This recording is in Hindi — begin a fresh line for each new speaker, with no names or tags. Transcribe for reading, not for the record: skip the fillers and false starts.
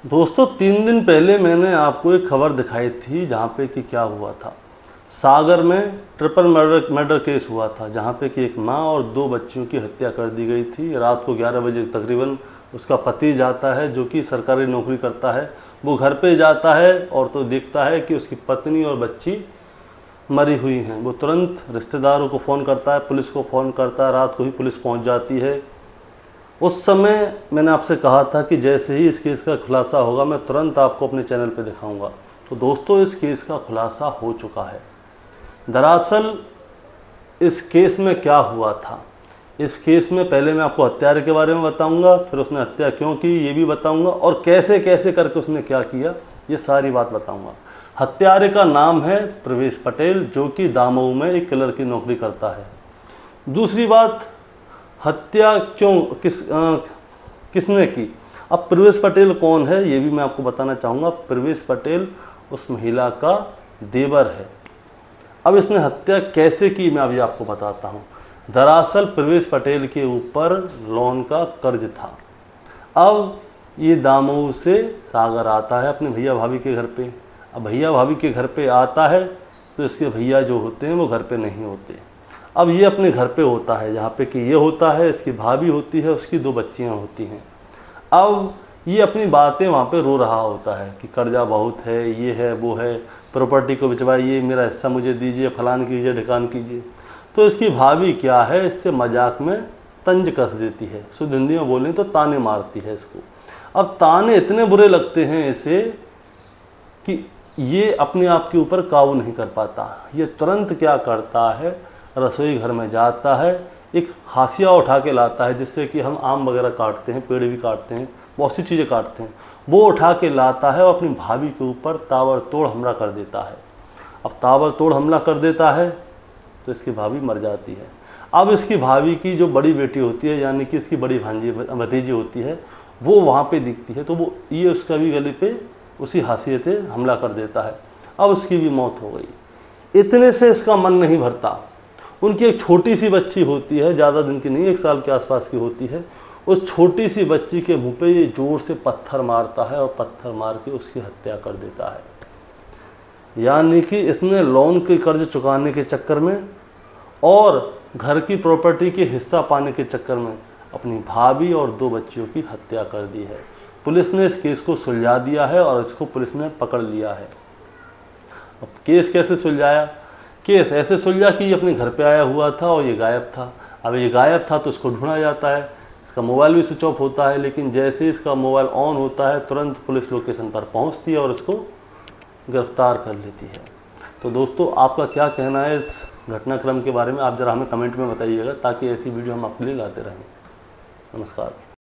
दोस्तों 3 दिन पहले मैंने आपको एक खबर दिखाई थी जहाँ पे कि क्या हुआ था। सागर में ट्रिपल मर्डर केस हुआ था जहाँ पे कि एक माँ और 2 बच्चियों की हत्या कर दी गई थी। रात को 11 बजे तकरीबन उसका पति जाता है जो कि सरकारी नौकरी करता है, वो घर पे जाता है और तो देखता है कि उसकी पत्नी और बच्ची मरी हुई हैं। वो तुरंत रिश्तेदारों को फ़ोन करता है, पुलिस को फ़ोन करता है। रात को ही पुलिस पहुँच जाती है। उस समय मैंने आपसे कहा था कि जैसे ही इस केस का खुलासा होगा मैं तुरंत आपको अपने चैनल पे दिखाऊंगा। तो दोस्तों इस केस का खुलासा हो चुका है। दरअसल इस केस में क्या हुआ था, इस केस में पहले मैं आपको हत्यारे के बारे में बताऊंगा, फिर उसने हत्या क्यों की ये भी बताऊंगा और कैसे कैसे करके उसने क्या किया ये सारी बात बताऊंगा। हत्यारे का नाम है प्रवेश पटेल जो कि दामऊ में एक क्लर्क की नौकरी करता है। दूसरी बात, हत्या क्यों किसने की। अब प्रवेश पटेल कौन है ये भी मैं आपको बताना चाहूँगा। प्रवेश पटेल उस महिला का देवर है। अब इसने हत्या कैसे की मैं अभी आपको बताता हूँ। दरअसल प्रवेश पटेल के ऊपर लोन का कर्ज था। अब ये दामऊ से सागर आता है अपने भैया भाभी के घर पे। अब भैया भाभी के घर पे आता है तो इसके भैया जो होते हैं वो घर पे नहीं होते। अब ये अपने घर पे होता है जहाँ पे कि ये होता है, इसकी भाभी होती है, उसकी 2 बच्चियाँ होती हैं। अब ये अपनी बातें वहाँ पे रो रहा होता है कि कर्जा बहुत है, ये है वो है, प्रॉपर्टी को बिचवाइए, मेरा हिस्सा मुझे दीजिए, फलान कीजिए ढिकान कीजिए। तो इसकी भाभी क्या है, इससे मजाक में तंज कस देती है, शुद्ध हिंदी में बोलें तो ताने मारती है इसको। अब ताने इतने बुरे लगते हैं इसे कि ये अपने आप के ऊपर काबू नहीं कर पाता। ये तुरंत क्या करता है, रसोई घर में जाता है, एक हाशिया उठा के लाता है जिससे कि हम आम वगैरह काटते हैं, पेड़ भी काटते हैं, बहुत सी चीज़ें काटते हैं, वो उठा के लाता है और अपनी भाभी के ऊपर ताबड़तोड़ हमला कर देता है। अब ताबड़तोड़ हमला कर देता है तो इसकी भाभी मर जाती है। अब इसकी भाभी की जो बड़ी बेटी होती है यानी कि इसकी बड़ी भांजी भतीजी होती है वो वहाँ पे दिखती है, तो वो ये उसका भी गले पे उसी हाशिए से हमला कर देता है। अब उसकी भी मौत हो गई। इतने से इसका मन नहीं भरता। उनकी एक छोटी सी बच्ची होती है, ज़्यादा दिन की नहीं, 1 साल के आसपास की होती है। उस छोटी सी बच्ची के मुंह पे ये ज़ोर से पत्थर मारता है और पत्थर मार के उसकी हत्या कर देता है। यानी कि इसने लोन के कर्ज चुकाने के चक्कर में और घर की प्रॉपर्टी के हिस्सा पाने के चक्कर में अपनी भाभी और 2 बच्चियों की हत्या कर दी है। पुलिस ने इस केस को सुलझा दिया है और इसको पुलिस ने पकड़ लिया है। अब केस कैसे सुलझाया, केस ऐसे सुलझा कि ये अपने घर पे आया हुआ था और ये गायब था। अब ये गायब था तो इसको ढूंढा जाता है, इसका मोबाइल भी स्विच ऑफ होता है, लेकिन जैसे इसका मोबाइल ऑन होता है तुरंत पुलिस लोकेशन पर पहुंचती है और इसको गिरफ्तार कर लेती है। तो दोस्तों आपका क्या कहना है इस घटनाक्रम के बारे में, आप ज़रा हमें कमेंट में बताइएगा ताकि ऐसी वीडियो हम आपके लिए लाते रहें। नमस्कार।